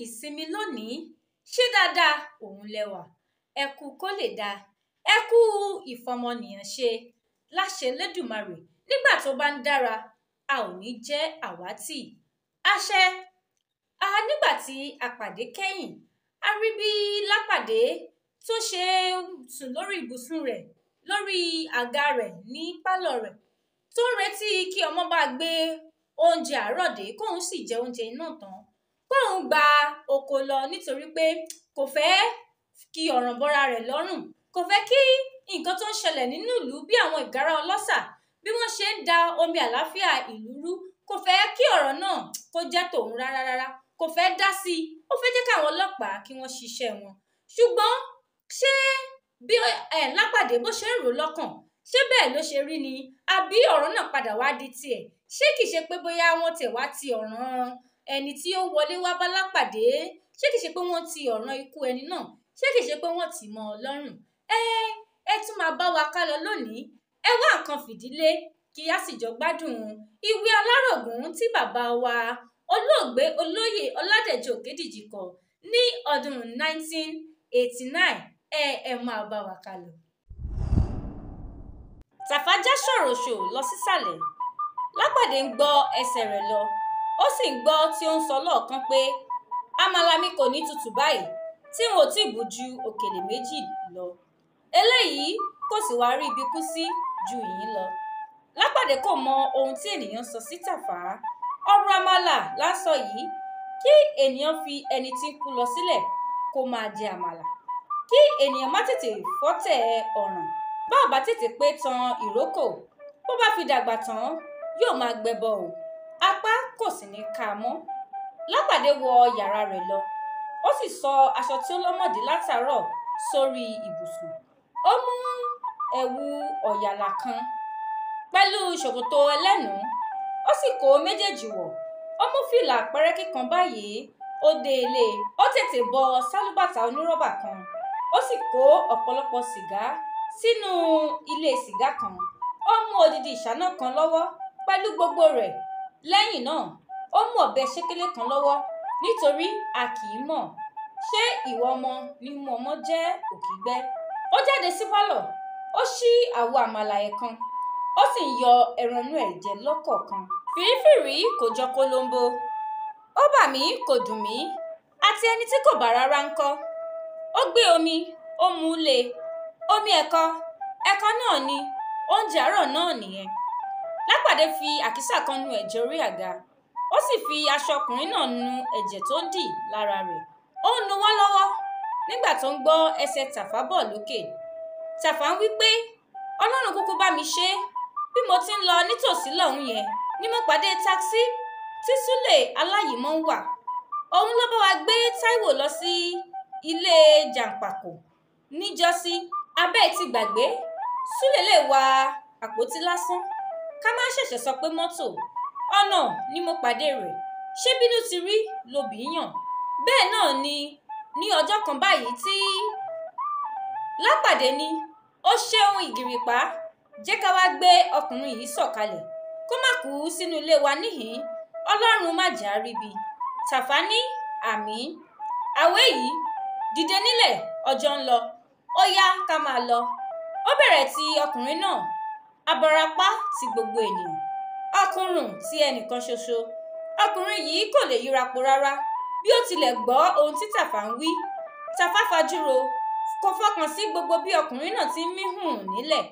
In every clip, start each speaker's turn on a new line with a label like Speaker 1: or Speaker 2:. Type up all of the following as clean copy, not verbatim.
Speaker 1: ìsinmi lónìí, ṣé dáadáa òun lẹ́wà? Ẹ kú kó lè dáa, ẹ kú ìfọmọnìyàn ṣe láṣẹ Elédùmarè. Nígbà tó bá ń dára, a ò ní jẹ́ àwátì. Àṣẹ. Nígbà tí a pàdé kẹ́yìn, a rí bí Lápàdé tó ṣe sùn lórí ibùsùn rẹ̀, lórí àga rẹ̀ ní pálọ̀ rẹ̀, tó ń retí kí ọmọ bá gbé oúnjẹ àárọ̀ dé, kóun sì jẹ oúnjẹ náà tán, kóun gba oko lọ nítorí pé kò fẹ́ kí ọ̀ràn bọ́ra rẹ̀ lọ́rùn, kò fẹ́ kí nǹkan tó ń ṣẹlẹ̀ nínú ìlú bí àwọn ìgárá ọlọ́ṣà bí wọ́n ṣe ń da omi àlàáfíà ìlú rú, kò fẹ́ kí ọ̀rọ̀ náà kó jẹ́ tòun rárá, kò fẹ́ dá sí i, ó fẹ́ jẹ́ káwọn ọlọ́pàá kí wọ́n ṣiṣẹ́ wọn. Ṣùgbọ́n ṣé bí Lápàdé bó ṣe ń rò lọ́kàn, ṣé bẹ́ẹ̀ ló ṣe rí ni? Àbí ọ̀rọ̀ náà padà wá di tiẹ̀? Ṣé kìí ṣe pé bóyá wọ́n tẹ̀ wá ti ọ̀ràn ẹni tí ó wọlé wá bá Lápàdé? Ṣé kìí ṣe pé wọ́n ti ọ̀ràn ikú ẹni náà? Ṣé kìí ṣe pé wọ́n tì mọ́ ọ lọ́rùn? Ẹ tún máa bá wa ká lọ lónìí. Ẹ wá nǹkan fìdílé kí a sì jọ gbádùn ìwé alárògún tí bàbá wa olóògbé olóyè Ọládèjì Òkédìjí kọ ní ọdún 1989. Ẹ máa bá wa ká lọ. Tàfá já ṣòròṣò lọ sísàlẹ̀. Lápàdé ń gbọ́ ẹsẹ̀ rẹ̀ lọ, ó sì ń gbọ́ tí ó ń sọ lọ́ọ̀kan pé àmàlà mi kò ní tutù báyìí tí n ò tí ì bù ju òkèlè méjì lọ. Eléyìí kò sì wá rí ibi kú sí ju ìyín lọ. Lápàdé kò mọ ohun tí ènìyàn sọ sí Tàfá. Ọ̀rọ̀ àmàlà lásọ yìí, kí ènìyàn fi ẹni tí ń kú lọ sílẹ̀ kó máa jẹ àmàlà, kí ènìyàn má tètè fọ́tẹ̀ ọ̀ràn, bá bá tètè pé tan ìrókò, bó bá fi dàgbà tán yóò máa gbẹbọ o, apá kò sì ní ká mọ́. Lápàdé wọ yàrá rẹ̀ lọ, ó sì sọ aṣọ tí ó lọ́mọ̀dé látàárọ̀ sórí ibùsùn. Ó mú ẹ̀wù ọ̀yàlà kan pẹ̀lú ṣòkòtò ẹlẹ́nu, ó sì kó méjèèjì wọ̀. Ó mú fìlà pẹ́rẹ́kí kan báyìí, ó dé ilé, ó tètè bọ sálúbàtà onírọ́bà kan, ó sì kó ọ̀pọ̀lọpọ̀ sìgá sínú ilé sìgá kan. Ó mú odidi ìṣáná kan lọ́wọ́ pẹ̀lú gbogbo rẹ̀. Lẹ́yìn náà, ó mú ọ̀bẹ ṣékélé kan lọ́wọ́ nítorí a kì í mọ̀. Ṣé ìwọ ọmọ ni mú ọmọ jẹ́ òkígbẹ́? Ó jáde sí pálọ̀, ó ṣí àwo àmàlà ẹ̀ kan, ó sì ń yọ ẹran inú ẹ̀ jẹ lọ́kọ̀ọ̀kan. Fìrífìrí kò jọ kólóńbó, ó bà mí kò dùn mí, àti ẹni tí kò bá rárá ń kọ́. Ó gbé omi, ó mu ú lé. Omi ẹ̀kọ náà ni oúnjẹ àárọ̀ náà nìyẹn. Lápàdé fi àkísà kan nu ẹ̀jẹ̀ orí àga, ó sì fi aṣọ ọkùnrin náà nu ẹ̀jẹ̀ tó ń dì lára rẹ̀. Ó ń nu wọ́n lọ́wọ́ nígbà tó ń gbọ́ ẹsẹ̀ Tàfá bọ̀ lókè. Tàfá ń wí pé Ọlọ́run kúkú bá mi ṣe. Bí mo ti ń lọ nítòsí lọ́hùn yẹn ni mo pàdé táksì tí Súlè Aláyìímọ́ ń wà. Òun ló bá wa gbé Táíwò lọ sí ilé Jàǹpàkò níjọ́sí. Abẹ́ ti gbàgbé, Súlè lè wa àpótí lásán, ká má ṣẹ̀ṣẹ̀ sọ pé mọ́tò. Ọ̀nà ni mo pàdé rẹ̀. Ṣé bínú ti rí lobì yàn? Bẹ́ẹ̀ náà ni ní ọjọ́ kan báyìí tí Lápàdé ní ó ṣeun ìgìrìpá, jẹ́ ká wá gbé ọkùnrin yìí sọ̀kalẹ̀ kó má kú sínú ilé wa níhìn-ín, Ọlọ́run má jà á ríbi. Tàfá ní àmín. Àwẹ̀ yìí dìde nílẹ̀, ọjọ́ ń lọ, ó yá ká máa lọ. Ó bẹ̀rẹ̀ ti ọkùnrin náà, abarapá ti gbogbo ènìyàn, ọkùnrùn ti ẹnìkan ṣoṣo. Ọkùnrin yìí kò lè yírapo rárá bí ó tilẹ̀ gbọ́ ohun tí Tàfá ń wí. Tàfá fajúro, kò fọkàn sí gbogbo bí ọkùnrin náà ti ń mí hùn nílẹ̀.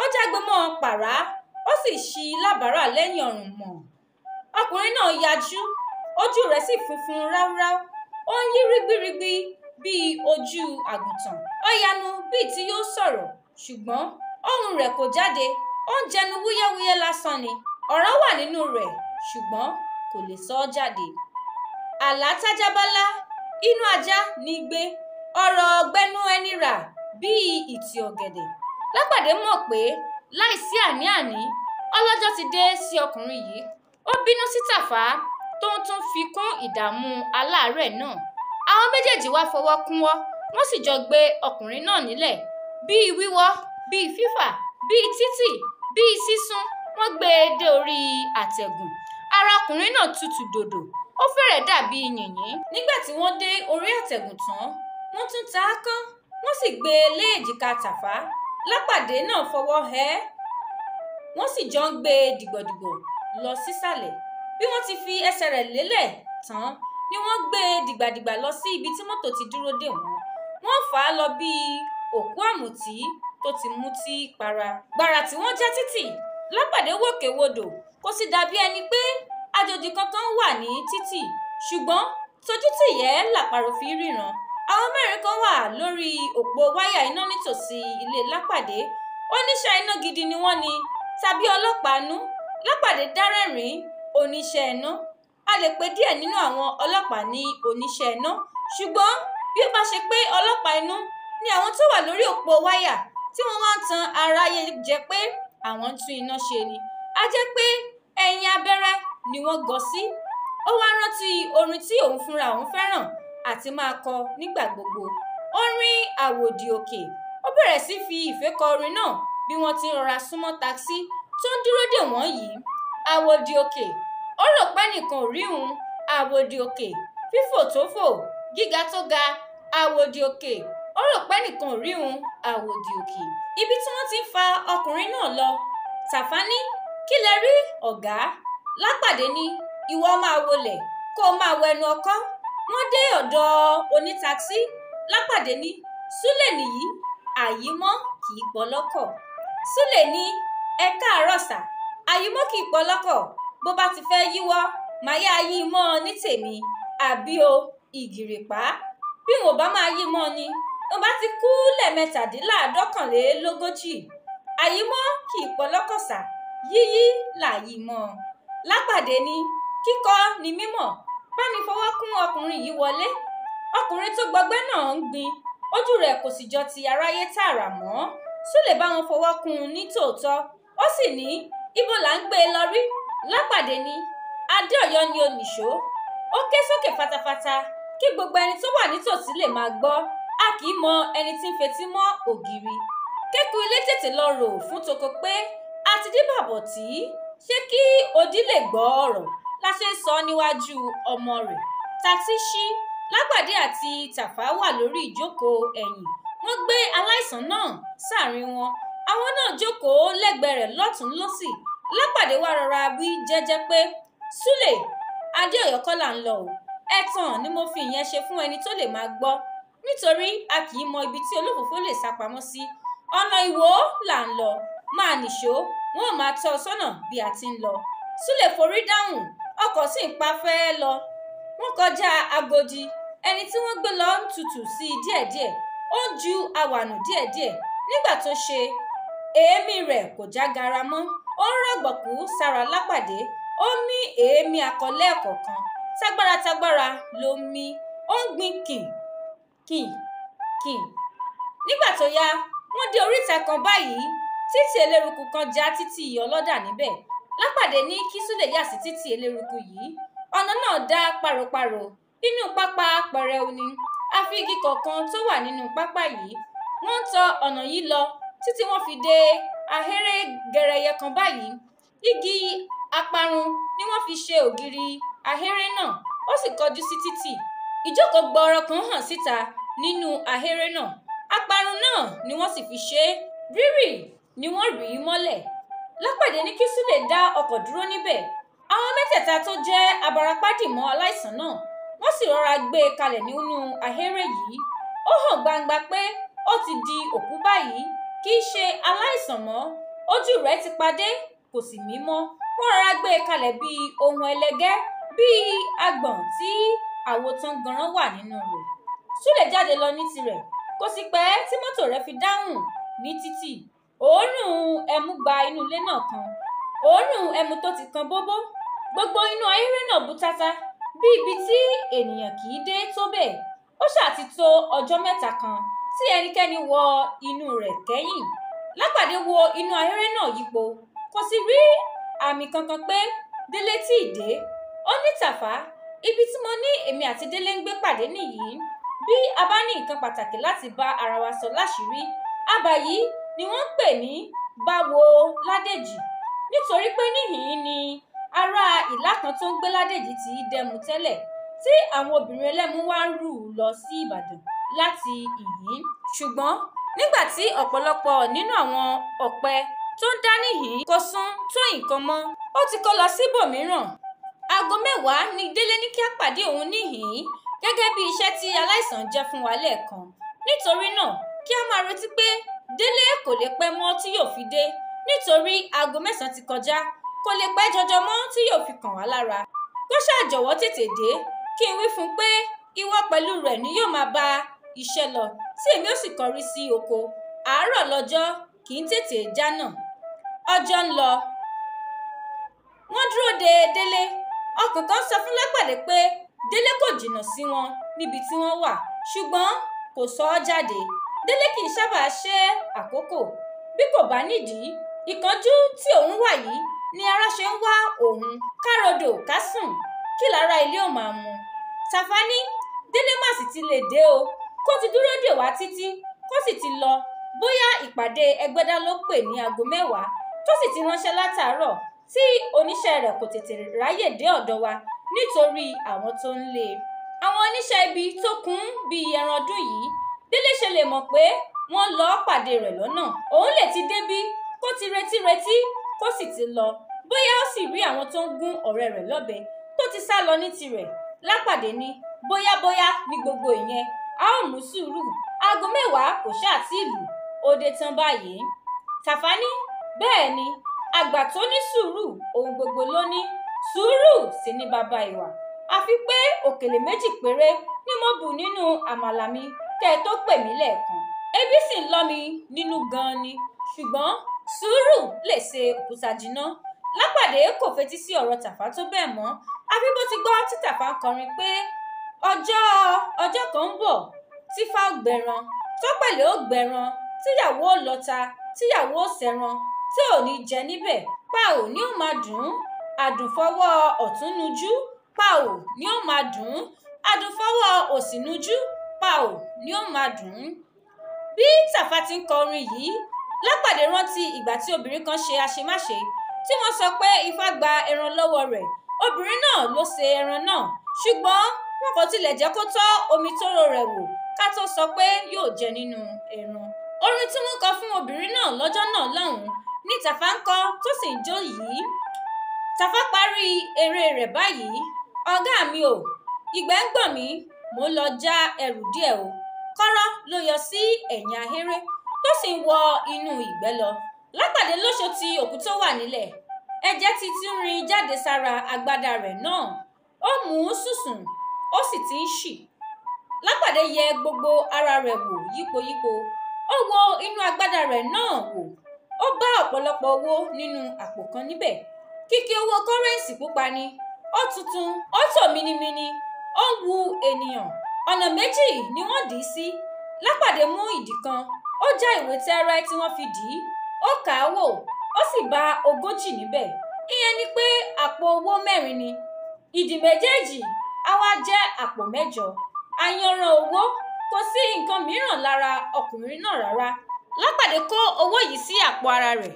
Speaker 1: Ó jágbe mọ́ pàrá, ó sì ṣí lábàárà lẹ́yìn ọrùn mọ́. Ọkùnrin náà yajú, ojú rẹ̀ sì funfun ráúráú, ó ń yí rígbírígbí bíi ojú àgùntàn. Ó yanu bíi tí yóò sọ̀rọ̀, ṣùgbọ́n ohùn rẹ̀ kò jáde, ó ń jẹnu wúyẹ́wúyẹ́ lásán ni. Ọ̀rọ̀ wà nínú rẹ̀ ṣùgbọ́n kò lè sọ ọ́ jáde. Àlá tájá bá lá, inú ajá ní gbé. Ọ̀rọ̀ gbẹnu ẹni rà bíi ìtì ọ̀gẹ̀dẹ̀. Lápàdé mọ̀ pé láìsí àní-àní, ọlọ́jọ́ ti dé sí ọkùnrin yìí. Ó bínú sí Tàfá tó ń tún fi kún ìdààmú aláàárẹ̀ náà. Àwọn méjèèjì wá fọwọ́ kúnwọ́, wọ́n sì jọ gbé ọkùnrin náà nílẹ̀. Bíi wíwọ́, bíi fífà, bíi títì, bíi sísún, wọ́n gbé e dé orí àtẹ̀gùn. Ara ọkùnrin náà tutù dòdò, ó fẹ́rẹ̀ dàbí yìnyín. Nígbà tí wọ́n dé orí àtẹ̀gùn tán, wọ́n tún ta á kán, wọ́n sì gbé e lé èjìká Tàfá. Lápàdé náà fọwọ́ hẹ́ ẹ́, wọ́n sì jọ ń gbé e dìgbòdìgbò lọ sísàlẹ̀. Bí wọ́n ti fi ẹsẹ̀ rẹ̀ lélẹ̀ tán ni wọ́n gbé e dìgbàdìgbà lọ sí ibi tí mọ́tò ti dúró dè wọ́n. Wọ́n fà á lọ bí òkú àmùtí tó ti mutí para. Gbàrà tí wọ́n já títì, Lápàdé wòkèwodò, kò sì dàbí ẹni pé àjòjì kankan wà ní títì, ṣùgbọ́n tójú tìyẹ́ làparò fi ríran. Àwọn mẹ́rin kan wà lórí òpó wáyà iná nítòsí ilé Lápàdé. Oníṣẹ́ iná gidi ni wọ́n ní tàbí ọlọ́pàá nú. Lápàdé dárẹ́rìn-ín. Oníṣẹ́ iná. A lè pe díẹ̀ nínú àwọn ọlọ́pàá ní oníṣẹ́ iná, ṣùgbọ́n bí ó bá ṣe pé ọlọ́pàá inú ni àwọn tó wà lórí òpó wáyà tí wọ́n wá ń tan aráyé jẹ pé àwọn ń tún iná ṣe ni, a jẹ́ pé ẹ̀yìn abẹ́rẹ́ ni wọ́n gọ sí. Ó wá rántí orin tí òun fúnra òun fẹ́ràn àti máa kọ nígbà gbogbo, orin Àwòdì Òkè. Ó bẹ̀rẹ̀ sí fi ìfẹ́ kọ orin náà bí wọ́n ti rọra súnmọ́ takisí tó ń dúró dè wọ́n yìí. Àwòdì òkè, ó rò pé nìkan ò rí òun. Àwòdì òkè, fífò tó fò, gíga tó ga. Àwòdì òkè, ó rò pé nìkan ò rí òun. Àwòdì òkè. Ibi tí wọ́n ti ń fa ọkùnrin náà lọ, Tàfá ní, kí lẹ rí ọ̀gá? Lápàdé ní, ìwọ máa wọlẹ̀ kó o máa wẹnu ọkọ́. Wọ́n dé ọ̀dọ̀ onítakisí. Lápàdé ní, Súlè nìyí, àyímọ́ kì í pọlọ́kọ̀. Súlè ní, ẹ káàárọ̀ sà, àyímọ́ kì í pọlọ́kọ̀. Bó bá ti fẹ́ yíwọ́, màá yá yí mọ́ ọ ní tèmi, àbí o ìgìrìpá. Bí mo bá máa yí mọ́ ni, mo bá ti kú lẹ́ẹ̀mẹ́tàdínláàádọ́kànlélógójì. Àyímọ́ kì í pọlọ́kọ̀ sà, yíyí làyí mọ́ ọ. Lápàdé ní, kíkọ́ ni mímọ̀, bá mi fọwọ́ kún ọkùnrin yìí wọlé. Ọkùnrin tó gbọgbẹ́ náà ń gbin, ojú rẹ̀ kò sì jọ ti aráyé tààrà mọ́. Súlè bá wọn fọwọ́ kún un ní tòótọ́, ó sì ní, ibo là ń gbé e lọ rí? Lápàdé ní, Adé Ọ̀yọ́ ni o nìṣó. Ó ké sókè fatafata kí gbogbo ẹni tó wà nítòsí lè máa gbọ́. A kì í mọ ẹni tí ń fetí mọ́ ògiri. Kéku ilé tètè lọ rò fún toko pé a ti díbàbọ̀ tí ṣé kí odi lè gbọ́ ọ̀rọ̀ la ṣe ń sọ níwájú ọmọ rẹ̀. Takisí ṣí. Lápàdé àti Tàfá wà lórí ìjókòó ẹ̀yìn. Wọ́n gbé aláìsàn náà sáàrin wọn. Àwọn náà jókòó lẹ́gbẹ̀ẹ́ rẹ̀ lọ́tùn lósì. Lápàdé wá rọra wí jẹ́jẹ́ pé, Súlè, Adé Ọ̀yọ́ kọ́ là ń lọ o. Ẹ̀tàn ni mo fi ìyẹn ṣe fún ẹni tó lè máa gbọ́, nítorí a kì í mọ ibi tí olófòfó lè sá pamọ́ sí. Ọ̀nà Ìwó là ń lọ. Máa nìṣó, wọn ò máa tọ́ ọ sọ́nà bí a ti ń lọ. Súlè forí dáhùn, ọkọ̀ sì ń pa fẹ́ẹ́ lọ. Wọ́n kọjá Agodi. Ẹni tí wọ́n gbé lọ ń tutù sí i díẹ̀díẹ̀. Ó ń ju awànù díẹ̀díẹ̀. Nígbà tó ṣe, èémí rẹ̀ kò jágara mọ́. Ó ń rọ̀gbọ̀kú sára Lápàdé. Ó mí èémí akọ lẹ́ẹ̀kọ̀ọ̀kan. Tágbára ló ń mí. Ó ń gbin kìn. Nígbà tó yá, wọ́n dé oríta kan báyìí. Títì eléruku kan já títì ọlọ́dà níbẹ̀. Lápàdé ní kí Súlè yà sí títì eléruku yìí. Ọ̀nà náà dá páropáro. Inú pápá pẹrẹu ni. Àfi igi kọ̀ọ̀kan tó wà nínú pápá yìí. Wọ́n ń tọ ọ̀nà yìí lọ títí wọ́n fi dé ahéré gẹrẹyẹ kan báyìí. Igi aparun ni wọ́n fi ṣe ògiri ahéré náà. Ó sì kọjú sí títì. Ìjókòó gbọọrọ kan hàn síta nínú ahéré náà. Aparun náà ni wọ́n sì fi ṣe é. Rírì ni wọ́n rì í mọ́lẹ̀. Lápàdé ní kí Súlè dá ọkọ̀ dúró níbẹ̀. Àwọn mẹ́tẹ̀ẹ̀ta tó jẹ́ abarapá dì mọ́ aláìsàn náà. Wọ́n sì rọra gbé e kalẹ̀ nínú ahéré yìí. Ó hàn gbangba pé ó ti di òkú báyìí. Kì í ṣe aláìsàn mọ́. Ojú rẹ̀ ti padé, kò sì mí mọ́. Wọ́n rọra gbé e kalẹ̀ bí ohun ẹlẹgẹ́, bí agbọ̀n tí àwo tangaran wà nínú rẹ̀. Súlè jáde lọ ní tirẹ̀. Kò sì pẹ́ tí mọ́tò rẹ̀ fi dáhùn ní títì. Òórùn ẹmu gba inú ilé náà kan. Òórùn ẹmu tó ti kan bóbó. Gbogbo inú ahéré náà bú tátá bí ibi tí ènìyàn kì í dé tó bẹ́ẹ̀. Ó ṣáà ti tó ọjọ́ mẹ́ta kan tí ẹnikẹ́ni wọ inú rẹ̀ kẹ́yìn. Lápàdé wo inú ahéré náà yípo. Kò sì rí àmì kankan pé Délé tí ì dé. Ó ní, Tàfá, ibi tí mo ní èmi àti Délé ń gbé pàdé nìyí. Bí a bá ní nǹkan pàtàkì láti bá ara wa sọ láṣìírí, àbá yìí ni wọ́n ń pè ní Báwo Ládèjì. Nítorí pé níhìn-ín ni ará ìlá kan tó ń gbé ládèjì ti dẹmu tẹ́lẹ̀ tí àwọn obìnrin ẹlẹ́mu wá ń rù lọ sí Ìbàdàn láti Ìyín. Ṣùgbọ́n nígbà tí ọ̀pọ̀lọpọ̀ nínú àwọn ọ̀pẹ tó ń dá níhìn kò sún tó nǹkan mọ́, ó ti kó lọ síbòmíràn. Aago 10 ni Délé ní kí á pàdé òun níhìn gẹ́gẹ́ bí iṣẹ́ tí aláìsàn jẹ́ fún wa lẹ́ẹ̀kan. Nítorí náà kí á máa retí pé Délé kò lè pẹ́ mọ́ tí yóò fi dé, nítorí aago 9 ti kọjá, kò lè pẹ́ jọjọ mọ́ tí yóò fi kàn wá lára. Kó ṣáà jọ̀wọ́ tètè dé kí n wí fún pé ìwọ pẹ̀lú rẹ̀ ni yóò máa bá iṣẹ́ lọ tí èmi ó sì kọrí sí oko. Àárọ̀ lọ́jọ́ kì í tètè jánà. Ọjọ́ ń lọ. Wọ́n dúró de Délé. Ọkàn kan sọ fún Lápàdé pé Délé kò jìnnà sí wọn níbi tí wọ́n wà, ṣùgbọ́n kò sọ ọ́ jáde. Délé kì í sábà ṣe àkókò bí kò bá nídìí. Ìkánjú tí òun wà yìí ni ara ṣe ń wá òun. Ká rodò ká sùn, kí lára ilé ò máa mu. Tàfá ní Délé má sì ti lè dé o, kó ti dúró dè wá títí kó sì ti lọ. Bóyá ìpàdé Ẹgbẹ́dá ló pè ní aago 10 tó sì ti ránṣẹ́ látàárọ̀ tí oníṣẹ́ rẹ̀ kò tètè ráyè dé ọ̀dọ̀ wa nítorí àwọn tó ń lé e. Àwọn oníṣẹ́ ibi tó kún bí ẹran ọdún yìí, Délé ṣe lè mọ̀ pé wọ́n lọ pàdé rẹ̀ lọ́nà. Òun lè ti débí kó ti retí kó sì ti lọ. Bóyá ó sì rí àwọn tó ń gún ọ̀rẹ́ rẹ̀ lọ́bẹ tó ti sá lọ ní tirẹ̀. Lápàdé ní bóyá ní gbogbo ìyẹn, a ó mú sùúrù. Aago 10 kò ṣáà tí lù, ó dé tán báyìí. Tàfá ní bẹ́ẹ̀ ni, àgbà tó ní sùúrù ohun gbogbo ló ní. Sùúrù sì ni bàbá ìwà. Àfi pé òkèlè 2 péré ni mo bù nínú àmàlà mi kẹ́ ẹ tó pè mí lẹ́ẹ̀kan. Ebi sì ń lọ́ mi nínú gan-an ni, ṣùgbọ́n sùúrù lè ṣe òkúta jìnnà. Lápàdé kò fetí sí ọ̀rọ̀ Tàfá tó bẹ́ẹ̀ mọ́. Àfi bó ti gbọ́ tí Tàfá ń kọrin pé ọjọ́ kan ń bọ̀ tífá ó gbẹran, tọ́pẹ̀lẹ̀ ó gbẹran, tíyàwó ó lọta, tíyàwó ó sẹran, tí ò ní jẹ níbẹ̀. Páò ní ó máa dùn ún, àdùnfọwọ́ ọ̀tún nujú. Páò ní ó máa dùn ún, àdùnfọwọ́ òsì nujú. Páò ní ó máa dùn ún. Bí Tàfá ti ń kọ orin yìí, Lápàdé rántí ìgbà tí obìnrin kan ṣe àṣemáṣe tí wọ́n sọ pé Ifá gba ẹran lọ́wọ́ rẹ̀. Obìnrin náà ló ṣe ẹran náà, ṣùgbọ́n wọn kò tilẹ̀ jẹ́ kó tọ́ omi tóró rẹ̀ wò ká tó sọ pé yóò jẹ nínú ẹran. Orin tí wọ́n kọ fún obìnrin náà lọ́jọ́ náà lọ́hùn-ún ni Tàfá ń kọ tó sì ń jó yìí. Tàfá parí eré rẹ̀ báyìí. Ọ̀gá mi o, ìgbẹ́ ń gbọ̀n mí, mò ń lọ já ẹrù díẹ̀ o. Kọ́rọ́ ló yọ sí ẹ̀yìn ahéré tó sì ń wọ inú ìgbẹ́ lọ. Lápàdé ló ṣó ti òkú tó wà nílẹ̀. Ẹ̀jẹ̀ ti ń rin jáde sára agbádá rẹ̀ náà. Ó mú sùsùn, ó sì ti ń ṣì. Lápàdé yẹ gbogbo ara rẹ̀ wò yípoyípo. Ó wo inú agbádá rẹ̀ náà wò. Ó bá ọ̀pọ̀lọpọ̀ owó nínú àpò kan níbẹ̀. Kìkì owó kọ́rẹ́ǹsì pupa ni. Ó tuntun, ó tò minimini. Ó wu ènìyàn. Ọ̀nà méjì ni wọ́n dì í sí. Lápàdé mú ìdí kan. Ó já ìwé tẹ́rẹ́ tí wọ́n fi dì í. Ó kà á wò. Ó sì bá 40 níbẹ̀. Ìyẹn ni pé àpò owó 4 ni. Ìdí méjèèjì á wá jẹ́ àpò 8. Àyanran owó, kò sí nǹkan mìíràn lára ọkùnrin náà rárá. Lápàdé kó owó yìí sí àpò ara rẹ̀.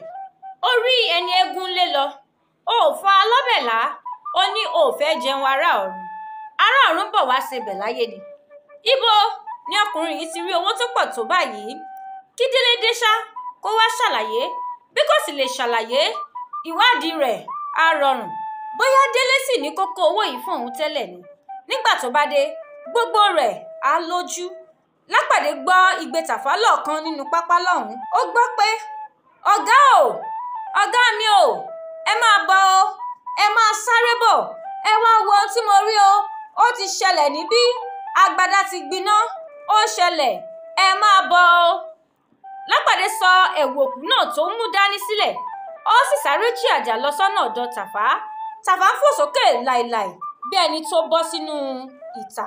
Speaker 1: Ó rí ẹni eégún lé lọ. Ó fa lọ́bẹ̀ lá. Ó ní ó fẹ́ jẹun ará ọ̀run. Ará ọ̀run bọ̀ wá sebẹ̀ láyé ni. Ibo ni ọkùnrin yìí ti rí owó tó pọ̀ tó báyìí? Kí Délé dé ṣá kó wá ṣàlàyé. Bí kò sì lè ṣàlàyé, ìwádìí rẹ̀ á rọrùn. Bóyá Délé sì ní kó kó owó yìí fún òun tẹ́lẹ̀ ni. Nígbà tó bá dé, gbogbo rẹ̀ á lójú. Lápàdé gbọ́ igbe Tàfá lọ́ọ̀kan nínú pápá lọ́hùn-ún. Ó gbọ́ pé ọ̀gá o, ọ̀gá mi o, ẹ máa bọ̀ o, ẹ máa sáré bọ̀, ẹ wá wo ohun tí mo rí o. Ó ti ṣẹlẹ̀ níbí, agbada ti gbiná, ó ṣẹlẹ̀, ẹ máa bọ̀ o. Lápàdé sọ ẹ̀wù òkú náà tó ń mú dání sílẹ̀. Ó sì sáré jí àjà lọ sọ́nà ọ̀dọ̀ Tàfá. Tàfá fò sókè láìláì bí ẹni tó bọ́ sínú ìtà.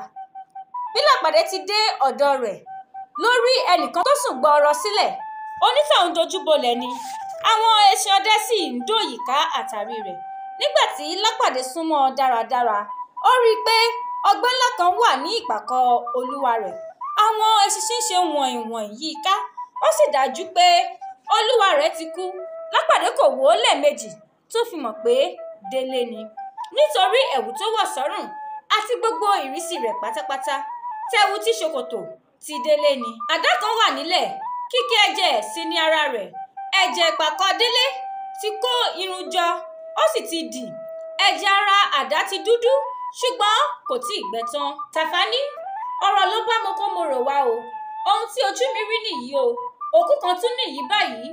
Speaker 1: Bí Lápàdé ti dé ọ̀dọ̀ rẹ̀ ló rí ẹnìkan tó sùn gbọọrọ sílẹ̀. Onítọ̀hún dojúbolẹ̀ ni. Àwọn ẹṣin ọdẹ sì ń dó yíká àtàrí rẹ̀. Nígbà tí Lápàdé súnmọ́ dáradára, ó rí i pé ọgbẹ́ ńlá kan wà ní ìpàkọ́ olúwa rẹ̀. Àwọn eṣinṣin ṣe wọ̀nyìnwọ̀n yíká. Ó sì dájú pé olúwa rẹ̀ ti kú. Lápàdé kò wò ó lẹ́ẹ̀mejì tó fi mọ̀ pé Délé ni nítorí ẹ̀wù tó wọ̀ sọ́rùn àti gbogbo ìrísí rẹ̀ pátápátá tẹ̀wù tí ṣòkòtò ti Délé ni. Àdá kan wà nílẹ̀, kíkí ẹ̀jẹ̀ sí ní ara rẹ̀. Ẹ̀jẹ̀ ìpàkọ́ Délé ti kó irun jọ, ó sì ti dì. Ẹ̀jẹ̀ ara àdá ti dúdú ṣùgbọ́n kò tí ì gbẹ tán. Tàfá ní ọ̀rọ̀ ló bá mokomoro wá o, ohun tí ojú mi rí nìyí o, òkú kan tún nìyí báyìí.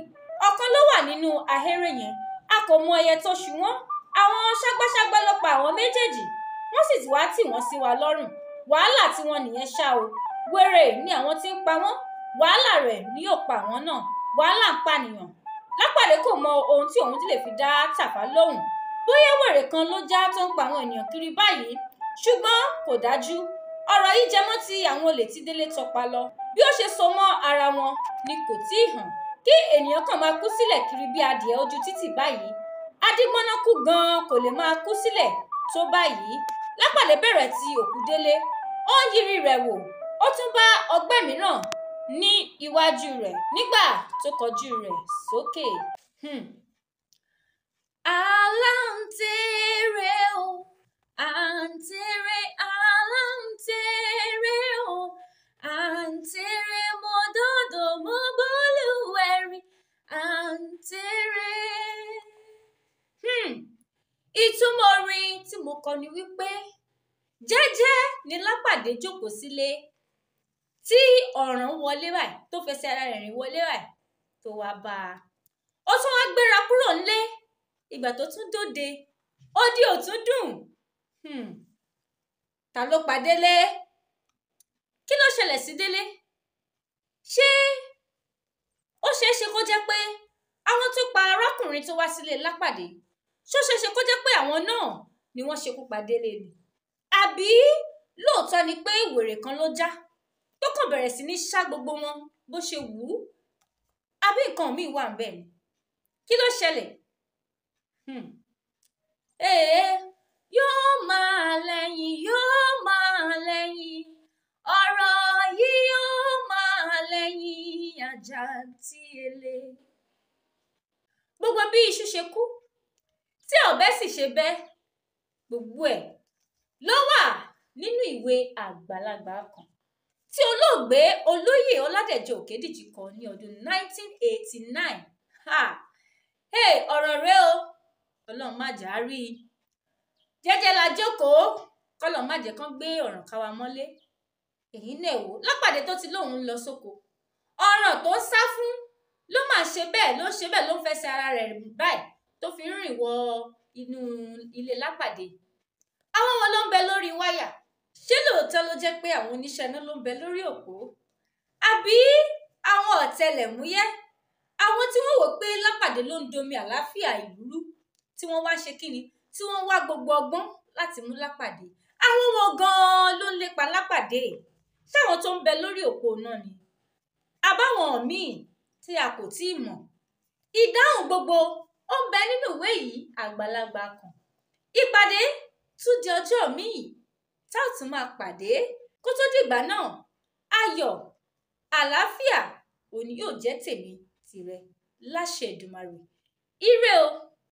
Speaker 1: Ọ̀kan ló wà nínú ahéré yẹn, a kò mọ ẹyẹ tó ṣu wọ́n. Àwọn ṣágbáṣágbá ló pa àwọn méjèèjì, wọ́n sì wá tì wọ́n sí wa lọ́rùn. Wàhálà tí wọ́n nìyẹn ṣá o, wèrè ni àwọn tí ń pa wọ́n, wàhálà rẹ̀ ni yóò pa àwọn náà. Wàhálà ń pànìyàn. Lápàdé kò mọ ohun tí òun lè fi dá Tàfá lóhùn, bóyá wèrè kan ló já tó ń pa àwọn ènìyàn kiri báyìí, ṣùgbọ́n kò dájú. Ọ̀rọ̀ yìí jẹmọ́ ti àwọn olè tí Délé tọpa lọ. Bí ó ṣe so mọ́ ara wọn ni kò tí ì hàn. Kí ènìyàn kan máa kú sílẹ̀ kiri bí adìẹ ojú títì báyìí, adigbọ́nàkú gan kò lè máa kú sílẹ̀ tó báyìí. Lápàdé bẹ̀rẹ̀ ti òkú Délé, ó ń yiri rẹ̀ wò, ó tún bá ọgbẹ́ mìíràn ní iwájú rẹ̀ nígbà tó kọjú rẹ̀ sókè. Aláǹtẹ̀rẹ̀ o, àǹtẹ̀rẹ̀, aláǹtẹ̀rẹ̀ o, àǹtẹ̀rẹ̀ mo dọ́dọ̀ mo b'Olúwẹ̀rí, àǹtẹ̀rẹ̀. Ìtumọ̀ orin tí mo kọ ni wípé jẹ́jẹ́ ni Lápàdé jókòó sílé tí ọ̀ràn wọlé báyìí, tó fẹsẹ̀ ara rẹ̀ rìn wọlé báyìí tó wá bá a. Ó tún wá gbéra kúrò nílé. Ìgbà tó tún dóde, odi ò tún dùn. Ta ló pa Délé? Kí ló ṣẹlẹ̀ sí Délé? Ṣé ó ṣeé ṣe kó jẹ́ pé àwọn tó pa arákùnrin tó wá sílé Lápàdé, ṣó ṣeé ṣe kó jẹ́ pé àwọn náà ni wọ́n ṣekú pa Délé ni? Àbí lóòótọ́ ni pé wèrè kan ló já tó kàn bẹ̀rẹ̀ sí ní ṣá gbogbo wọn bó ṣe wù ú? Àbí nǹkan míì wà ńbẹ̀ ni? Kí ló ṣẹlẹ̀? Yóò máa lẹ́yìn, yóò máa lẹ́yìn, ọ̀rọ̀ yìí yóò máa lẹ́yìn Àjàntìẹ̀lẹ̀. Gbogbo bí iṣu ṣe kú, tí ọ̀bẹ sì ṣe bẹ́, gbogbo ẹ̀ ló wà nínú ìwé àgbàlagbà kan tí olóògbé olóyè Ọládẹ̀jọ Òkédìjí kọ ní ọdún 1989. Ọ̀rọ̀ rẹ o, Ọlọ́run má jà á rí i. Jẹ́jẹ́ la jókòó, k'Ọlọ́run má jẹ́ kán gbé ọ̀ràn ká wa mọ́lé. Èyí náà wò, Lápàdé tó ti lóun ń lọ sóko, ọ̀ràn tó sá fún ló máa ṣe bẹ́ẹ̀, ló ń ṣe bẹ́ẹ̀, ló ń fẹsẹ̀ ara rẹ̀ báyìí tó fi ń rìn wọ inú ilé Lápàdé. Àwọn wo ló ń bẹ lórí wáyà? Ṣé lóòótọ́ ló jẹ́ pé àwọn oníṣẹ́ iná ló ń bẹ lórí òpó? Àbí àwọn ọ̀tẹlẹ̀múyẹ́, àwọn tí wọ́n wò pé Lápàdé ló ń domi àlàáfíà ìlú rú, tí wọ́n wá ṣe kíni, tí wọ́n wá gbogbo ọgbọ́n láti mú Lápàdé? Àwọn wo gan-an ló ń lépa Lápàdé? Ṣé àwọn tó ń bẹ lórí òpó náà ni? Àbáwọn míì tí a kò tíì mọ̀? Ìdáhùn gbogbo ó ń bẹ nínú ìwé yìí àgbàlagbà kan. Ìpàdé tún di ọjọ́ míì tá ò tún máa pàdé. Kó tó dìgbà náà, ayọ̀, àlàáfíà òní yóò jẹ́ tèmi tìrẹ láṣẹ Èdùmàrè. Ire o.